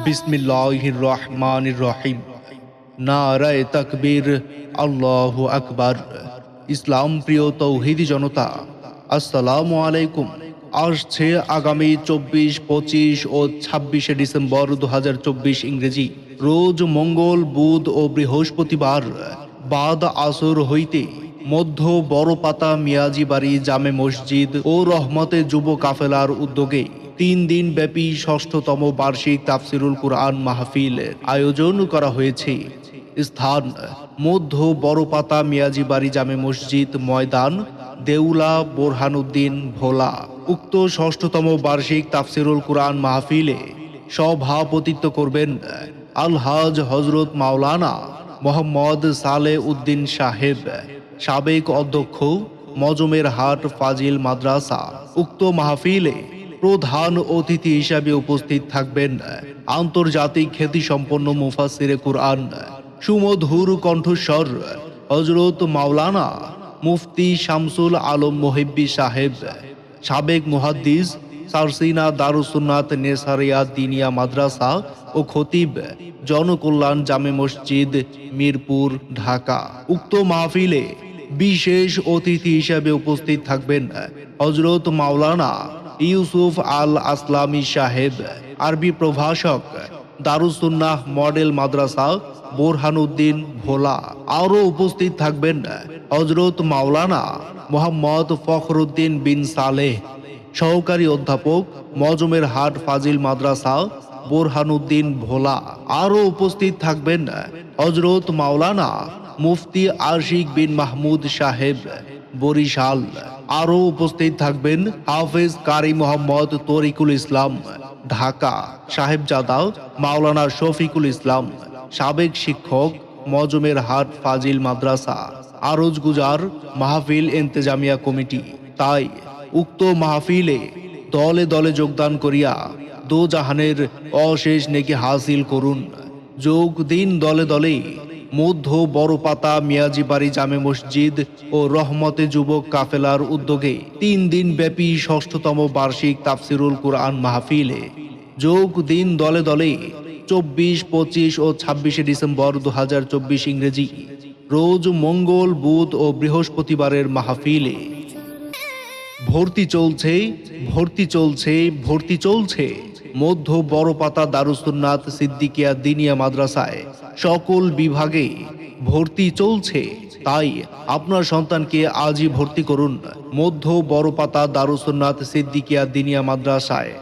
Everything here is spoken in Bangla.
বিসমিল্লাহির রহমানির রহিম। নারায়ে তাকবীর, আল্লাহু আকবার। ইসলাম প্রিয় তৌহিদি জনতা, আসসালামু আলাইকুম। আসছে আগামী 24, 25 ও 26শে ডিসেম্বর 2024 ইংরেজি রোজ মঙ্গল, বুধ ও বৃহস্পতিবার বাদ আসর হইতে মধ্য বড়পাতা মিয়াজি বাড়ি জামে মসজিদ ও রহমতে যুব কাফেলার উদ্যোগে 3 দিন ব্যাপী 6ষ্ঠতম বার্ষিক তাফসিরুল কুরআন মাহফিলের আয়োজন করা হয়েছে। স্থান মধ্য বড়পাতা মিয়াজি বাড়ি জামে মসজিদ ময়দান, দেউলা, বোরহানুদ্দিন, ভোলা। উক্ত 6ষ্ঠতম বার্ষিক তাফসিরুল কুরআন মাহফিলে সভাপতিত্ব করবেন আলহাজ হজরত মাওলানা মোহাম্মদ সালে উদ্দিন সাহেব, সাবেক অধ্যক্ষ মজমের হাট ফাজিল মাদ্রাসা। উক্ত মাহফিলে প্রধান অতিথি হিসাবে উপস্থিত থাকবেন আন্তর্জাতিক খ্যাতিসম্পন্ন মুফাসসিরে কুরআন, সুমধুর কণ্ঠস্বর হযরত মাওলানা মুফতি শামসুল আলম মুহিব্বি সাহেব, সাবেক মুহাদ্দিস সারসিনা দারুস সুন্নাত নেসারিয়া দিনিয়া মাদ্রাসা ও খতিব জনকল্যাণ জামে মসজিদ মিরপুর, ঢাকা। উক্ত মাহফিলে বিশেষ অতিথি হিসেবে উপস্থিত থাকবেন হযরত মাওলানা ইউসুফ আল আসলামী সাহেব, আরবি প্রভাষক, দারুস সুন্নাহ মডেল মাদ্রাসা বোরহানুদ্দিন, ভোলা। আরও উপস্থিত থাকবেন হযরত মাওলানা মোহাম্মদ ফখরুদ্দিন বিন সালেহ, সহকারী অধ্যাপক মজমের হাট ফাজিল মাদ্রাসা বোরহানুদ্দিন, ভোলা। আরও উপস্থিত থাকবেন হযরত মাওলানা মুফতি আশিক বিন মাহমুদ সাহেব, বরিশাল। আরও উপস্থিত থাকবেন হাফেজ কারি মোহাম্মদ তরিকুল ইসলাম, ঢাকা। সাহেবজাদা মাওলানা শফিকুল ইসলাম, সাবেক শিক্ষক মজমের হাট ফাজিল মাদ্রাসা, আরজ গুজার মাহফিল ইন্তেজামিয়া কমিটি। তাই উক্ত মাহফিলে দলে দলে যোগদান করিয়া দোজাহানের অশেষ নেকি হাসিল করুন। যোগ দিন দলে দলে মধ্য বড়পাতা মিয়াজি বাড়ি জামে মসজিদ ও রহমতে যুবক কাফেলার উদ্যোগে 3 দিন ব্যাপী 6ষ্ঠতম বার্ষিক তাফসিরুল কুরআন মাহফিলে যোগ দিন দলে দলে 24, 25 ও 26শে ডিসেম্বর 2024 ইংরেজি রোজ মঙ্গল, বুধ ও বৃহস্পতিবারের মাহফিলে ভর্তি চলছে, ভর্তি চলছে, ভর্তি চলছে। মধ্য বড়পাতা দারুস সুন্নাত সিদ্দিকিয়া দিনিয়া মাদ্রাসায় সকল বিভাগে ভর্তি চলছে। তাই আপনার সন্তানকে আজই ভর্তি করুন মধ্য বড়পাতা দারুস সুন্নাত সিদ্দিকিয়া দিনিয়া মাদ্রাসায়।